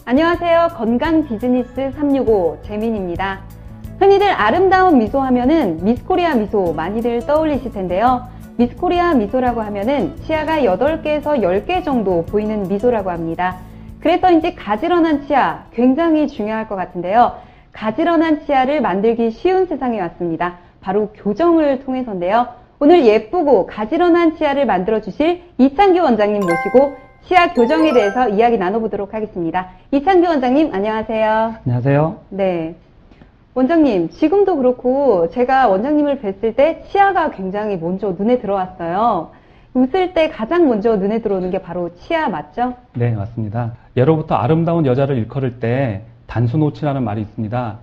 안녕하세요. 건강 비즈니스 365 재민입니다. 흔히들 아름다운 미소 하면은 미스코리아 미소 많이들 떠올리실 텐데요. 미스코리아 미소라고 하면은 치아가 8개에서 10개 정도 보이는 미소라고 합니다. 그래서인지 가지런한 치아 굉장히 중요할 것 같은데요. 가지런한 치아를 만들기 쉬운 세상에 왔습니다. 바로 교정을 통해서인데요. 오늘 예쁘고 가지런한 치아를 만들어 주실 이창규 원장님 모시고 치아 교정에 대해서 이야기 나눠보도록 하겠습니다. 이창규 원장님 안녕하세요. 안녕하세요. 네, 원장님 지금도 그렇고 제가 원장님을 뵀을 때 치아가 굉장히 먼저 눈에 들어왔어요. 웃을 때 가장 먼저 눈에 들어오는 게 바로 치아 맞죠? 네, 맞습니다. 예로부터 아름다운 여자를 일컬을 때 단수노치라는 말이 있습니다.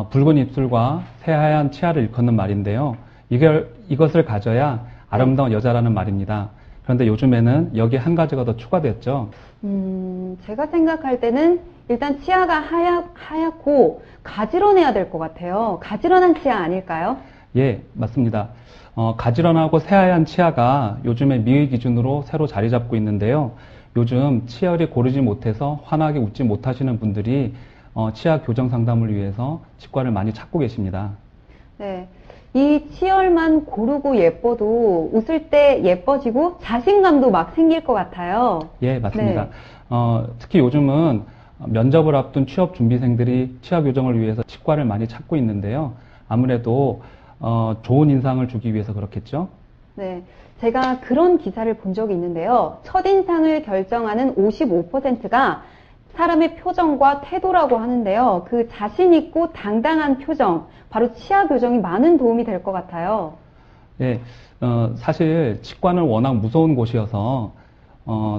붉은 입술과 새하얀 치아를 일컫는 말인데요. 이것을 가져야 아름다운 여자라는 말입니다. 그런데 요즘에는 여기에 한 가지가 더 추가됐죠. 제가 생각할 때는 일단 치아가 하얗고 가지런해야 될 것 같아요. 가지런한 치아 아닐까요? 예, 맞습니다. 가지런하고 새하얀 치아가 요즘의 미의 기준으로 새로 자리 잡고 있는데요. 요즘 치열이 고르지 못해서 환하게 웃지 못하시는 분들이 치아 교정 상담을 위해서 치과를 많이 찾고 계십니다. 네. 이 치열만 고르고 예뻐도 웃을 때 예뻐지고 자신감도 막 생길 것 같아요. 예, 맞습니다. 네. 특히 요즘은 면접을 앞둔 취업 준비생들이 치아 교정을 위해서 치과를 많이 찾고 있는데요. 아무래도 좋은 인상을 주기 위해서 그렇겠죠? 네. 제가 그런 기사를 본 적이 있는데요. 첫인상을 결정하는 55%가 사람의 표정과 태도라고 하는데요. 그 자신 있고 당당한 표정, 바로 치아 교정이 많은 도움이 될 것 같아요. 예, 사실 치과는 워낙 무서운 곳이어서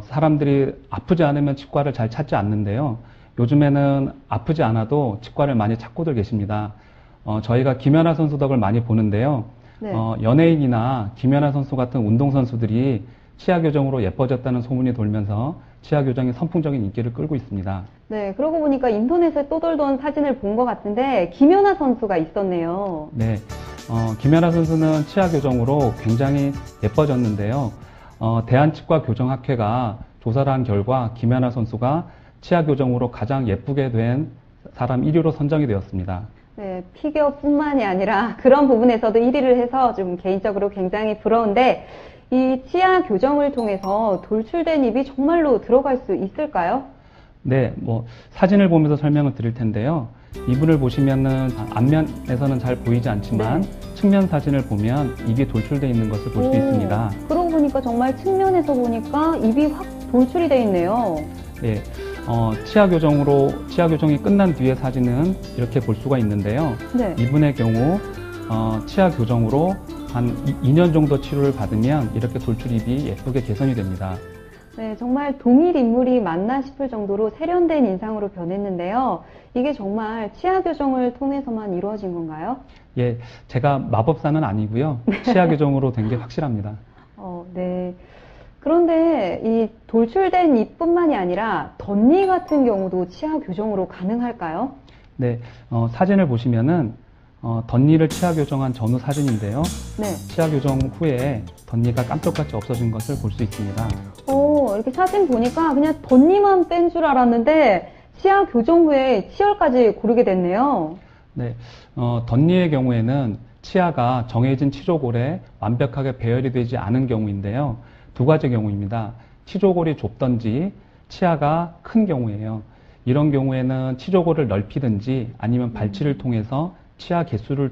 사람들이 아프지 않으면 치과를 잘 찾지 않는데요. 요즘에는 아프지 않아도 치과를 많이 찾고들 계십니다. 저희가 김연아 선수 덕을 많이 보는데요. 네. 연예인이나 김연아 선수 같은 운동선수들이 치아 교정으로 예뻐졌다는 소문이 돌면서 치아 교정이 선풍적인 인기를 끌고 있습니다. 네, 그러고 보니까 인터넷에 떠돌던 사진을 본 것 같은데 김연아 선수가 있었네요. 네, 김연아 선수는 치아 교정으로 굉장히 예뻐졌는데요. 대한치과교정학회가 조사를 한 결과 김연아 선수가 치아 교정으로 가장 예쁘게 된 사람 1위로 선정이 되었습니다. 네, 피겨뿐만이 아니라 그런 부분에서도 1위를 해서 좀 개인적으로 굉장히 부러운데 이 치아 교정을 통해서 돌출된 입이 정말로 들어갈 수 있을까요? 네, 사진을 보면서 설명을 드릴 텐데요. 이분을 보시면은 앞면에서는 잘 보이지 않지만 측면 사진을 보면 입이 돌출되어 있는 것을 볼 수 있습니다. 그러고 보니까 정말 측면에서 보니까 입이 확 돌출이 되어 있네요. 네, 치아 교정이 끝난 뒤의 사진은 이렇게 볼 수가 있는데요. 네. 이분의 경우 치아 교정으로 한 2년 정도 치료를 받으면 이렇게 돌출입이 예쁘게 개선이 됩니다. 네, 정말 동일 인물이 맞나 싶을 정도로 세련된 인상으로 변했는데요. 이게 정말 치아 교정을 통해서만 이루어진 건가요? 예, 제가 마법사는 아니고요. 치아 교정으로 된 게 확실합니다. 네. 그런데 이 돌출된 입뿐만이 아니라 덧니 같은 경우도 치아 교정으로 가능할까요? 네, 사진을 보시면은 덧니를 치아 교정한 전후 사진인데요. 네. 치아 교정 후에 덧니가 깜짝같이 없어진 것을 볼 수 있습니다. 이렇게 사진 보니까 그냥 덧니만 뺀 줄 알았는데 치아 교정 후에 치열까지 고르게 됐네요. 네, 덧니의 경우에는 치아가 정해진 치조골에 완벽하게 배열이 되지 않은 경우인데요. 두 가지 경우입니다. 치조골이 좁던지 치아가 큰 경우예요. 이런 경우에는 치조골을 넓히든지 아니면 발치를 통해서 치아 개수를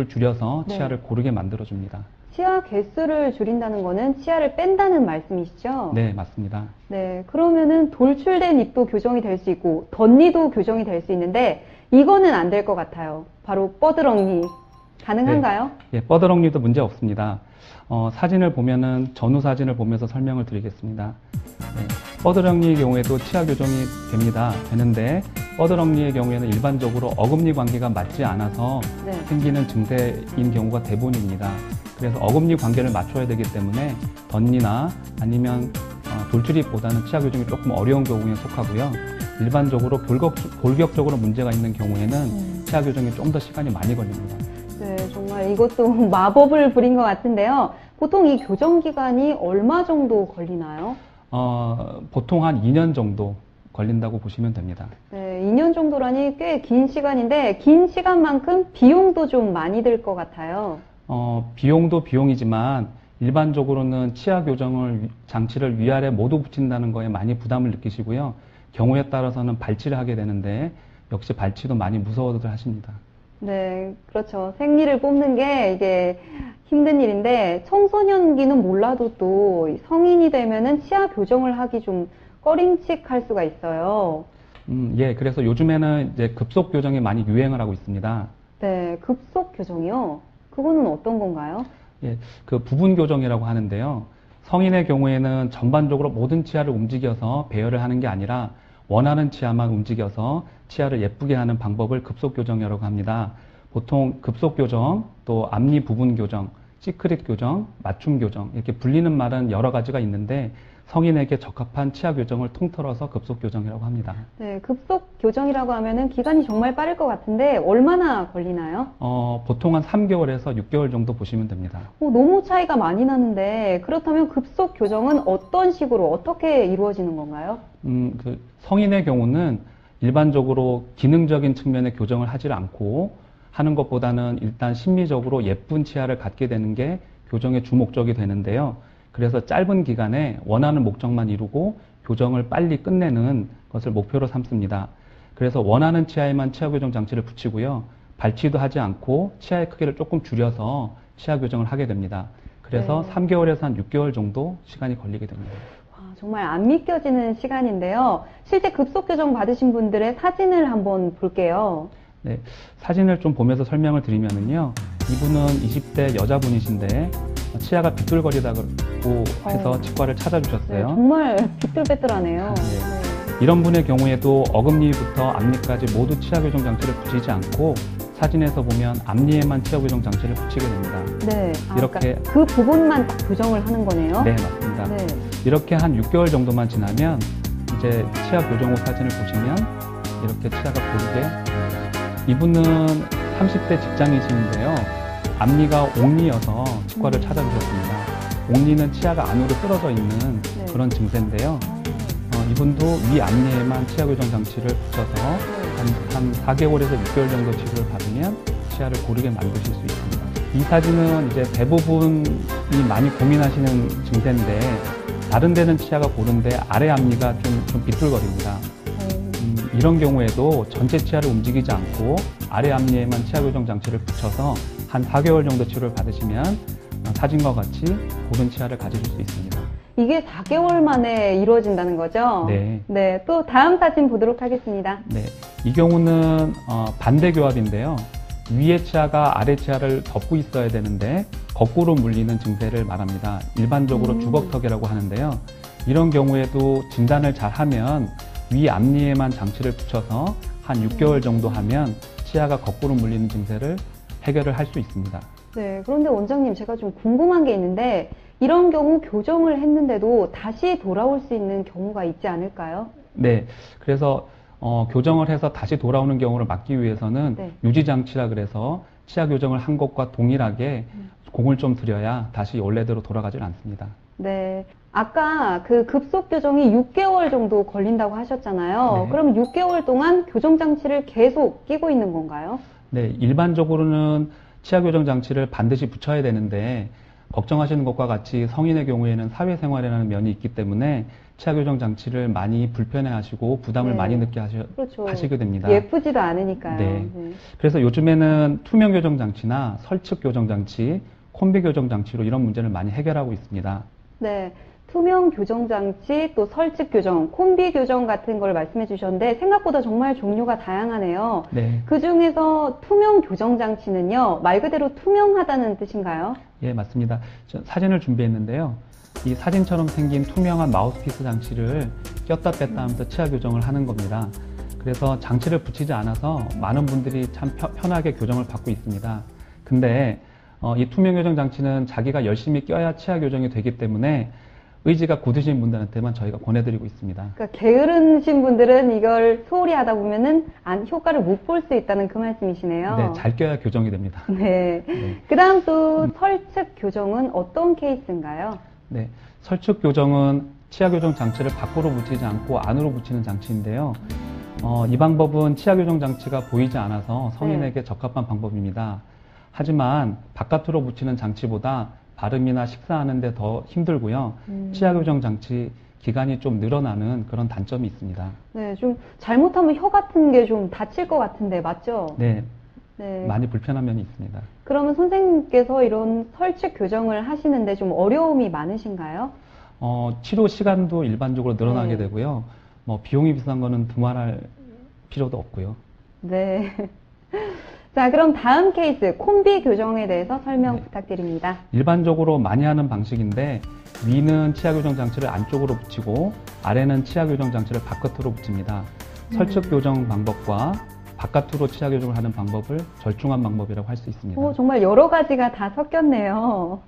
줄여서 네. 치아를 고르게 만들어줍니다. 치아 개수를 줄인다는 거는 치아를 뺀다는 말씀이시죠? 네, 맞습니다. 네, 그러면은 돌출된 입도 교정이 될 수 있고 덧니도 교정이 될 수 있는데 이거는 안 될 것 같아요. 바로 뻐드렁니 가능한가요? 네, 뻐드렁니도 문제 없습니다. 사진을 보면은 전후 사진을 보면서 설명을 드리겠습니다. 네, 뻐드렁니의 경우에도 치아 교정이 되는데 뻐드렁니의 경우에는 일반적으로 어금니 관계가 맞지 않아서 네. 생기는 증세인 경우가 대부분입니다. 그래서 어금니 관계를 맞춰야 되기 때문에 덧니나 아니면 돌출입보다는 치아 교정이 조금 어려운 경우에 속하고요. 일반적으로 골격적으로 문제가 있는 경우에는 치아 교정이 좀 더 시간이 많이 걸립니다. 네, 정말 이것도 마법을 부린 것 같은데요. 보통 이 교정 기간이 얼마 정도 걸리나요? 보통 한 2년 정도 걸린다고 보시면 됩니다. 네, 2년 정도라니 꽤 긴 시간인데 긴 시간만큼 비용도 좀 많이 들 것 같아요. 비용도 비용이지만 일반적으로는 치아 교정을 장치를 위아래 모두 붙인다는 거에 많이 부담을 느끼시고요. 경우에 따라서는 발치를 하게 되는데 역시 발치도 많이 무서워들 하십니다. 네, 그렇죠. 생리를 뽑는 게 이게 힘든 일인데 청소년기는 몰라도 또 성인이 되면은 치아 교정을 하기 좀 꺼림칙할 수가 있어요. 예, 그래서 요즘에는 이제 급속 교정이 많이 유행을 하고 있습니다. 네, 급속 교정이요? 그거는 어떤 건가요? 예, 그 부분 교정이라고 하는데요. 성인의 경우에는 전반적으로 모든 치아를 움직여서 배열을 하는 게 아니라 원하는 치아만 움직여서 치아를 예쁘게 하는 방법을 급속 교정이라고 합니다. 보통 급속 교정, 또 앞니 부분 교정, 시크릿 교정, 맞춤 교정 이렇게 불리는 말은 여러 가지가 있는데 성인에게 적합한 치아 교정을 통틀어서 급속 교정이라고 합니다. 네, 급속 교정이라고 하면은 기간이 정말 빠를 것 같은데 얼마나 걸리나요? 보통 한 3개월에서 6개월 정도 보시면 됩니다. 너무 차이가 많이 나는데 그렇다면 급속 교정은 어떤 식으로 어떻게 이루어지는 건가요? 그 성인의 경우는 일반적으로 기능적인 측면의 교정을 하지 않고 하는 것보다는 일단 심미적으로 예쁜 치아를 갖게 되는 게 교정의 주목적이 되는데요. 그래서 짧은 기간에 원하는 목적만 이루고 교정을 빨리 끝내는 것을 목표로 삼습니다. 그래서 원하는 치아에만 치아 교정 장치를 붙이고요. 발치도 하지 않고 치아의 크기를 조금 줄여서 치아 교정을 하게 됩니다. 그래서 네. 3개월에서 한 6개월 정도 시간이 걸리게 됩니다. 정말 안 믿겨지는 시간인데요. 실제 급속 교정 받으신 분들의 사진을 한번 볼게요. 네, 사진을 좀 보면서 설명을 드리면은요. 이분은 20대 여자분이신데 치아가 비뚤거리다고 해서 치과를 찾아주셨어요. 네, 정말 비뚤빼뚤하네요. 네. 이런 분의 경우에도 어금니부터 앞니까지 모두 치아 교정 장치를 붙이지 않고 사진에서 보면 앞니에만 치아 교정 장치를 붙이게 됩니다. 네, 이렇게 그러니까 그 부분만 딱 교정을 하는 거네요. 네, 맞습니다. 네. 이렇게 한 6개월 정도만 지나면 이제 치아 교정 후 사진을 보시면 이렇게 치아가 고르게 됩니다. 이분은 30대 직장이신데요. 앞니가 옥니여서 치과를 찾아주셨습니다. 옥니는 치아가 안으로 쓰러져 있는 네. 그런 증세인데요. 이분도 위 앞니에만 치아 교정 장치를 붙여서 한 4개월에서 6개월 정도 치료를 받으면 치아를 고르게 만드실 수 있습니다. 이 사진은 이제 대부분이 많이 고민하시는 증세인데 다른 데는 치아가 고른데 아래 앞니가 좀 비뚤거립니다. 이런 경우에도 전체 치아를 움직이지 않고 아래 앞니에만 치아 교정 장치를 붙여서 한 4개월 정도 치료를 받으시면 사진과 같이 고른 치아를 가지실 수 있습니다. 이게 4개월 만에 이루어진다는 거죠? 네. 네, 또 다음 사진 보도록 하겠습니다. 네, 이 경우는 반대 교합인데요. 위에 치아가 아래 치아를 덮고 있어야 되는데 거꾸로 물리는 증세를 말합니다. 일반적으로 주걱턱이라고 하는데요. 이런 경우에도 진단을 잘 하면 위 앞니에만 장치를 붙여서 한 6개월 정도 하면 치아가 거꾸로 물리는 증세를 해결을 할 수 있습니다. 네, 그런데 원장님 제가 좀 궁금한 게 있는데 이런 경우 교정을 했는데도 다시 돌아올 수 있는 경우가 있지 않을까요? 네, 그래서 교정을 해서 다시 돌아오는 경우를 막기 위해서는 네. 유지장치라 그래서 치아 교정을 한 것과 동일하게 공을 좀 들여야 다시 원래대로 돌아가질 않습니다. 네. 아까 그 급속 교정이 6개월 정도 걸린다고 하셨잖아요. 네. 그럼 6개월 동안 교정 장치를 계속 끼고 있는 건가요? 네, 일반적으로는 치아 교정 장치를 반드시 붙여야 되는데 걱정하시는 것과 같이 성인의 경우에는 사회생활이라는 면이 있기 때문에 치아 교정 장치를 많이 불편해하시고 부담을 네. 많이 느끼게 그렇죠. 하시게 됩니다. 예쁘지도 않으니까요. 네. 그래서 요즘에는 투명 교정 장치나 설측 교정 장치, 콤비 교정 장치로 이런 문제를 많이 해결하고 있습니다. 네. 투명 교정 장치, 또 설측 교정, 콤비 교정 같은 걸 말씀해 주셨는데 생각보다 정말 종류가 다양하네요. 네. 그 중에서 투명 교정 장치는요, 말 그대로 투명하다는 뜻인가요? 예, 맞습니다. 사진을 준비했는데요. 이 사진처럼 생긴 투명한 마우스피스 장치를 꼈다 뺐다 하면서 치아 교정을 하는 겁니다. 그래서 장치를 붙이지 않아서 많은 분들이 참 편하게 교정을 받고 있습니다. 근데 이 투명 교정 장치는 자기가 열심히 껴야 치아 교정이 되기 때문에 의지가 굳으신 분들한테만 저희가 권해드리고 있습니다. 그러니까 게으르신 분들은 이걸 소홀히 하다 보면은 효과를 못 볼 수 있다는 그 말씀이시네요. 네, 잘 껴야 교정이 됩니다. 네. 네. 그 다음 또 설측 교정은 어떤 케이스인가요? 네, 설측 교정은 치아 교정 장치를 밖으로 붙이지 않고 안으로 붙이는 장치인데요. 이 방법은 치아 교정 장치가 보이지 않아서 성인에게 적합한 방법입니다. 하지만 바깥으로 붙이는 장치보다 발음이나 식사하는데 더 힘들고요. 치아 교정 장치 기간이 좀 늘어나는 그런 단점이 있습니다. 네, 좀 잘못하면 혀 같은 게 좀 다칠 것 같은데 맞죠? 네, 네. 많이 불편한 면이 있습니다. 그러면 선생님께서 이런 설치 교정을 하시는데 좀 어려움이 많으신가요? 치료 시간도 일반적으로 늘어나게 네. 되고요. 비용이 비싼 거는 두말할 필요도 없고요. 네. 자, 그럼 다음 케이스 콤비 교정에 대해서 설명 네. 부탁드립니다. 일반적으로 많이 하는 방식인데 위는 치아 교정 장치를 안쪽으로 붙이고 아래는 치아 교정 장치를 바깥으로 붙입니다. 설측 교정 방법과 바깥으로 치아 교정을 하는 방법을 절충한 방법이라고 할 수 있습니다. 정말 여러 가지가 다 섞였네요.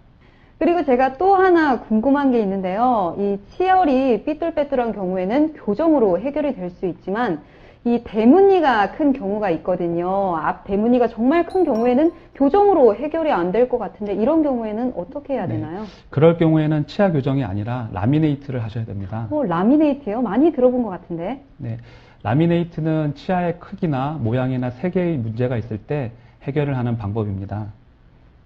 그리고 제가 또 하나 궁금한 게 있는데요. 이 치열이 삐뚤빼뚤한 경우에는 교정으로 해결이 될 수 있지만 이 대문니가 큰 경우가 있거든요. 앞 대문니가 정말 큰 경우에는 교정으로 해결이 안 될 것 같은데 이런 경우에는 어떻게 해야 되나요? 그럴 경우에는 치아 교정이 아니라 라미네이트를 하셔야 됩니다. 라미네이트요? 많이 들어본 것 같은데. 네, 라미네이트는 치아의 크기나 모양이나 색의 문제가 있을 때 해결을 하는 방법입니다.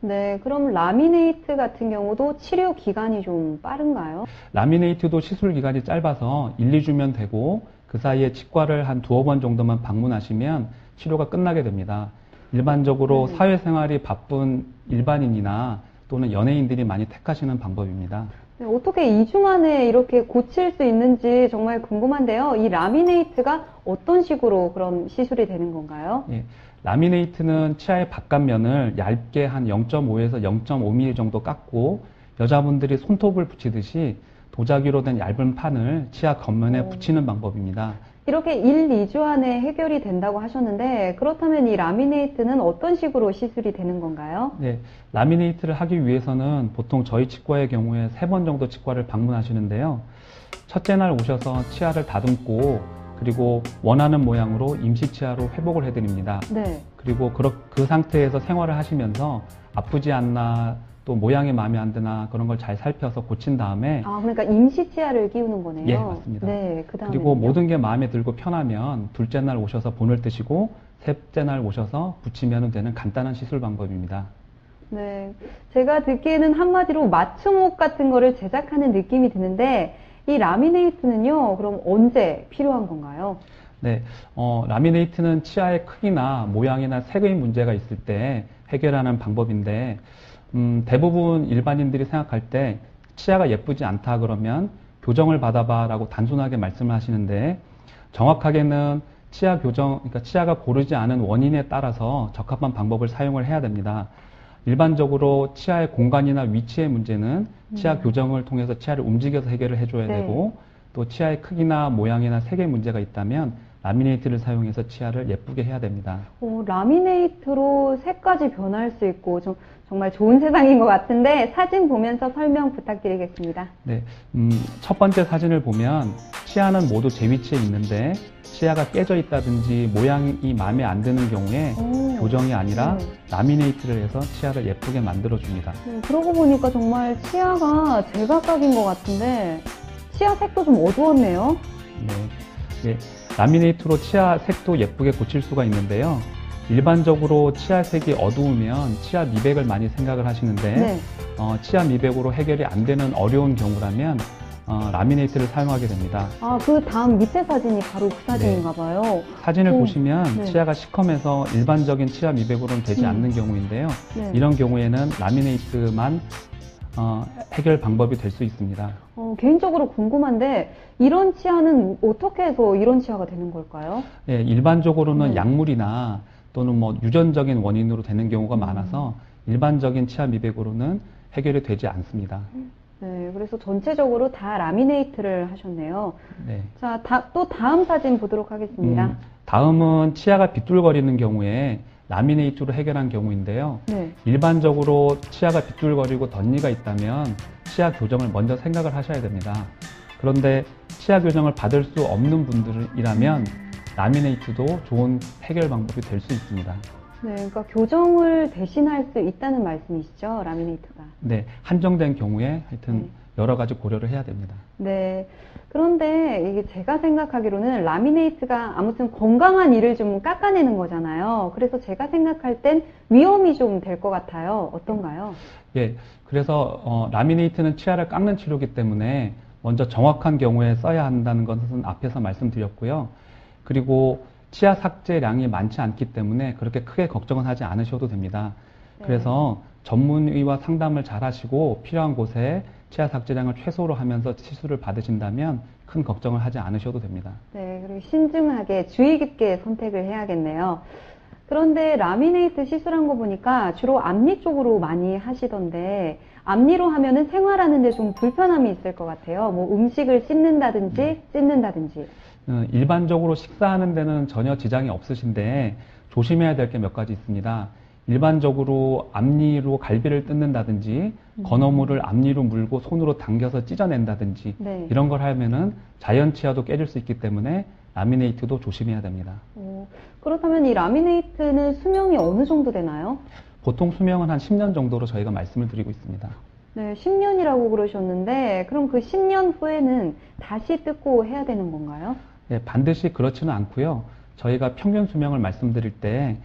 네, 그럼 라미네이트 같은 경우도 치료 기간이 좀 빠른가요? 라미네이트도 시술 기간이 짧아서 1, 2주면 되고 그 사이에 치과를 한 두어 번 정도만 방문하시면 치료가 끝나게 됩니다. 일반적으로 사회생활이 바쁜 일반인이나 또는 연예인들이 많이 택하시는 방법입니다. 네, 어떻게 2주 만에 이렇게 고칠 수 있는지 정말 궁금한데요. 이 라미네이트가 어떤 식으로 그럼 시술이 되는 건가요? 예, 라미네이트는 치아의 바깥면을 얇게 한 0.5에서 0.5mm 정도 깎고 여자분들이 손톱을 붙이듯이 도자기로 된 얇은 판을 치아 겉면에 붙이는 방법입니다. 이렇게 1, 2주 안에 해결이 된다고 하셨는데 그렇다면 이 라미네이트는 어떤 식으로 시술이 되는 건가요? 네, 라미네이트를 하기 위해서는 보통 저희 치과의 경우에 3번 정도 치과를 방문하시는데요. 첫째 날 오셔서 치아를 다듬고 그리고 원하는 모양으로 임시 치아로 회복을 해드립니다. 네. 그리고 그 상태에서 생활을 하시면서 아프지 않나 또 모양이 마음에 안 드나 그런 걸 잘 살펴서 고친 다음에 그러니까 임시 치아를 끼우는 거네요. 예, 맞습니다. 네, 그리고 모든 게 마음에 들고 편하면 둘째 날 오셔서 본을 뜨시고 셋째 날 오셔서 붙이면 되는 간단한 시술 방법입니다. 네, 제가 듣기에는 한마디로 맞춤옷 같은 거를 제작하는 느낌이 드는데 이 라미네이트는요, 그럼 언제 필요한 건가요? 네, 라미네이트는 치아의 크기나 모양이나 색의 문제가 있을 때 해결하는 방법인데 대부분 일반인들이 생각할 때 치아가 예쁘지 않다 그러면 교정을 받아봐 라고 단순하게 말씀을 하시는데 정확하게는 치아 교정, 그러니까 치아가 고르지 않은 원인에 따라서 적합한 방법을 사용을 해야 됩니다. 일반적으로 치아의 공간이나 위치의 문제는 치아 교정을 통해서 치아를 움직여서 해결을 해줘야 네. 되고 또 치아의 크기나 모양이나 색의 문제가 있다면 라미네이트를 사용해서 치아를 예쁘게 해야 됩니다. 라미네이트로 색까지 변할 수 있고 정말 좋은 세상인 것 같은데 사진 보면서 설명 부탁드리겠습니다. 네, 첫 번째 사진을 보면 치아는 모두 제 위치에 있는데 치아가 깨져 있다든지 모양이 마음에 안 드는 경우에 교정이 아니라 라미네이트를 해서 치아를 예쁘게 만들어줍니다. 그러고 보니까 정말 치아가 제각각인 것 같은데 치아 색도 좀 어두웠네요. 네, 라미네이트로 치아 색도 예쁘게 고칠 수가 있는데요. 일반적으로 치아 색이 어두우면 치아 미백을 많이 생각을 하시는데 네. 치아 미백으로 해결이 안 되는 어려운 경우라면 라미네이트를 사용하게 됩니다. 그 다음 밑에 사진이 바로 그 사진인가 봐요. 사진을 보시면 네. 치아가 시커매서 일반적인 치아 미백으로는 되지 않는 경우인데요. 네. 이런 경우에는 라미네이트만 해결 방법이 될 수 있습니다. 개인적으로 궁금한데 이런 치아는 어떻게 해서 이런 치아가 되는 걸까요? 예, 일반적으로는 약물이나 또는 유전적인 원인으로 되는 경우가 많아서 일반적인 치아 미백으로는 해결이 되지 않습니다. 네, 그래서 전체적으로 다 라미네이트를 하셨네요. 네. 자, 또 다음 사진 보도록 하겠습니다. 다음은 치아가 비뚤거리는 경우에 라미네이트로 해결한 경우인데요. 네. 일반적으로 치아가 비뚤거리고 덧니가 있다면 치아 교정을 먼저 생각을 하셔야 됩니다. 그런데 치아 교정을 받을 수 없는 분들이라면 라미네이트도 좋은 해결 방법이 될 수 있습니다. 네, 그러니까 교정을 대신할 수 있다는 말씀이시죠, 라미네이트가. 네, 한정된 경우에 하여튼 여러 가지 고려를 해야 됩니다. 네. 그런데 이게 제가 생각하기로는 라미네이트가 아무튼 건강한 이를 좀 깎아내는 거잖아요. 그래서 제가 생각할 땐 위험이 좀 될 것 같아요. 어떤가요? 예, 그래서 라미네이트는 치아를 깎는 치료이기 때문에 먼저 정확한 경우에 써야 한다는 것은 앞에서 말씀드렸고요. 그리고 치아 삭제량이 많지 않기 때문에 그렇게 크게 걱정은 하지 않으셔도 됩니다. 네. 그래서 전문의와 상담을 잘 하시고 필요한 곳에 치아 삭제량을 최소로 하면서 시술을 받으신다면 큰 걱정을 하지 않으셔도 됩니다. 네, 그리고 신중하게 주의 깊게 선택을 해야겠네요. 그런데 라미네이트 시술한 거 보니까 주로 앞니 쪽으로 많이 하시던데 앞니로 하면은 생활하는데 좀 불편함이 있을 것 같아요. 뭐 음식을 씹는다든지 찢는다든지. 일반적으로 식사하는 데는 전혀 지장이 없으신데 조심해야 될 게 몇 가지 있습니다. 일반적으로 앞니로 갈비를 뜯는다든지 건어물을 앞니로 물고 손으로 당겨서 찢어낸다든지 네. 이런 걸 하면은 자연 치아도 깨질 수 있기 때문에 라미네이트도 조심해야 됩니다. 그렇다면 이 라미네이트는 수명이 어느 정도 되나요? 보통 수명은 한 10년 정도로 저희가 말씀을 드리고 있습니다. 네, 10년이라고 그러셨는데 그럼 그 10년 후에는 다시 뜯고 해야 되는 건가요? 네, 반드시 그렇지는 않고요. 저희가 평균 수명을 말씀드릴 때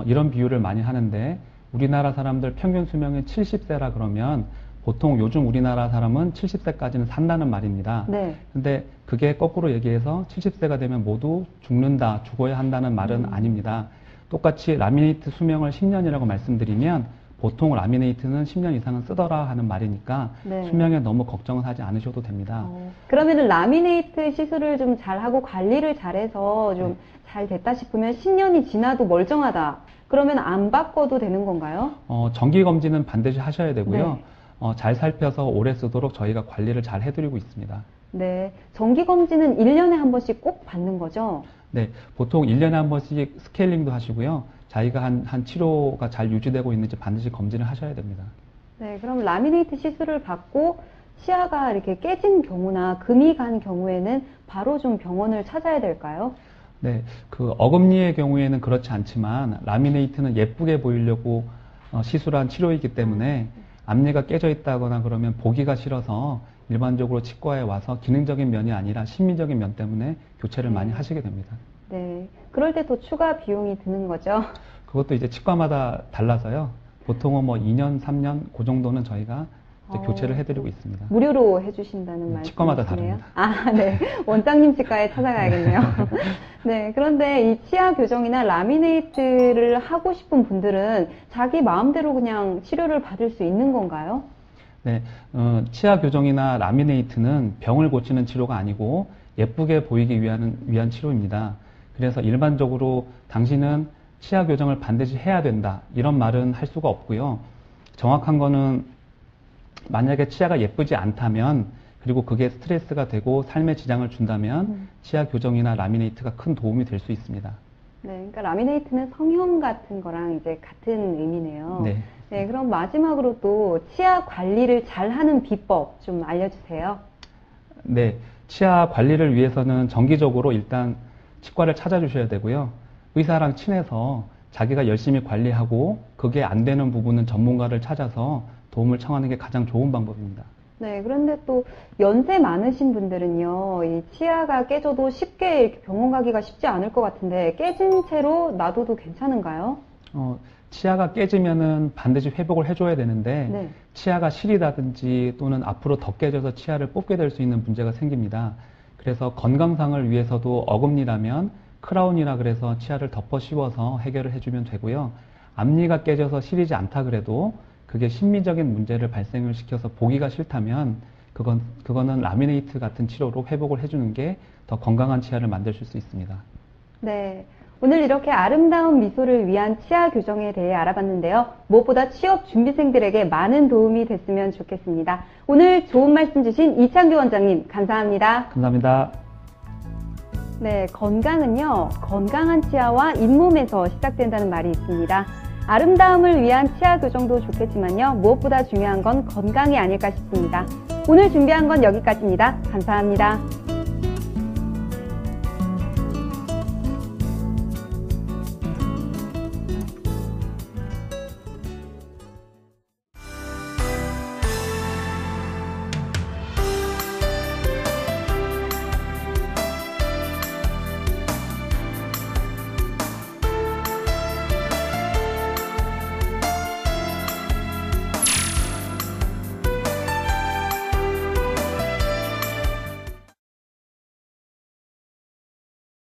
이런 비유를 많이 하는데 우리나라 사람들 평균 수명이 70세라 그러면 보통 요즘 우리나라 사람은 70세까지는 산다는 말입니다. 네. 근데 그게 거꾸로 얘기해서 70세가 되면 모두 죽는다, 죽어야 한다는 말은 아닙니다. 똑같이 라미네이트 수명을 10년이라고 말씀드리면 보통 라미네이트는 10년 이상은 쓰더라 하는 말이니까 네. 수명에 너무 걱정은 하지 않으셔도 됩니다. 그러면은 라미네이트 시술을 좀 잘하고 관리를 잘해서 좀 잘 됐다 싶으면 10년이 지나도 멀쩡하다. 그러면 안 바꿔도 되는 건가요? 정기 검진은 반드시 하셔야 되고요. 네. 잘 살펴서 오래 쓰도록 저희가 관리를 잘 해드리고 있습니다. 네. 정기 검진은 1년에 한 번씩 꼭 받는 거죠? 네, 보통 1년에 한 번씩 스케일링도 하시고요. 자기가 한 치료가 잘 유지되고 있는지 반드시 검진을 하셔야 됩니다. 네, 그럼 라미네이트 시술을 받고 치아가 이렇게 깨진 경우나 금이 간 경우에는 바로 좀 병원을 찾아야 될까요? 네, 그 어금니의 경우에는 그렇지 않지만 라미네이트는 예쁘게 보이려고 시술한 치료이기 때문에 앞니가 깨져 있다거나 그러면 보기가 싫어서 일반적으로 치과에 와서 기능적인 면이 아니라 심미적인 면 때문에 교체를 많이 하시게 됩니다. 네, 그럴 때 더 추가 비용이 드는 거죠? 그것도 이제 치과마다 달라서요. 보통은 뭐 2년, 3년 그 정도는 저희가 이제 교체를 해드리고 있습니다. 무료로 해주신다는 말씀이시네요. 치과마다 다릅니다. 아, 네. 원장님 치과에 찾아가야겠네요. 네. 그런데 이 치아 교정이나 라미네이트를 하고 싶은 분들은 자기 마음대로 그냥 치료를 받을 수 있는 건가요? 네. 치아 교정이나 라미네이트는 병을 고치는 치료가 아니고 예쁘게 보이기 위한 치료입니다. 그래서 일반적으로 당신은 치아 교정을 반드시 해야 된다. 이런 말은 할 수가 없고요. 정확한 거는 만약에 치아가 예쁘지 않다면 그리고 그게 스트레스가 되고 삶에 지장을 준다면 치아 교정이나 라미네이트가 큰 도움이 될 수 있습니다. 네, 그러니까 라미네이트는 성형 같은 거랑 이제 같은 의미네요. 네. 네, 그럼 마지막으로 또 치아 관리를 잘하는 비법 좀 알려주세요. 네, 치아 관리를 위해서는 정기적으로 일단 치과를 찾아주셔야 되고요. 의사랑 친해서 자기가 열심히 관리하고 그게 안 되는 부분은 전문가를 찾아서 도움을 청하는 게 가장 좋은 방법입니다. 네, 그런데 또 연세 많으신 분들은요, 이 치아가 깨져도 쉽게 이렇게 병원 가기가 쉽지 않을 것 같은데 깨진 채로 놔둬도 괜찮은가요? 치아가 깨지면은 반드시 회복을 해줘야 되는데 네. 치아가 시리다든지 또는 앞으로 더 깨져서 치아를 뽑게 될 수 있는 문제가 생깁니다. 그래서 건강상을 위해서도 어금니라면 크라운이라 그래서 치아를 덮어 씌워서 해결을 해주면 되고요. 앞니가 깨져서 시리지 않다 그래도 그게 심미적인 문제를 발생을 시켜서 보기가 싫다면 그거는 라미네이트 같은 치료로 회복을 해주는 게 더 건강한 치아를 만드실 수 있습니다. 네. 오늘 이렇게 아름다운 미소를 위한 치아 교정에 대해 알아봤는데요. 무엇보다 취업 준비생들에게 많은 도움이 됐으면 좋겠습니다. 오늘 좋은 말씀 주신 이창규 원장님 감사합니다. 감사합니다. 네, 건강은요, 건강한 치아와 잇몸에서 시작된다는 말이 있습니다. 아름다움을 위한 치아 교정도 좋겠지만요, 무엇보다 중요한 건 건강이 아닐까 싶습니다. 오늘 준비한 건 여기까지입니다. 감사합니다.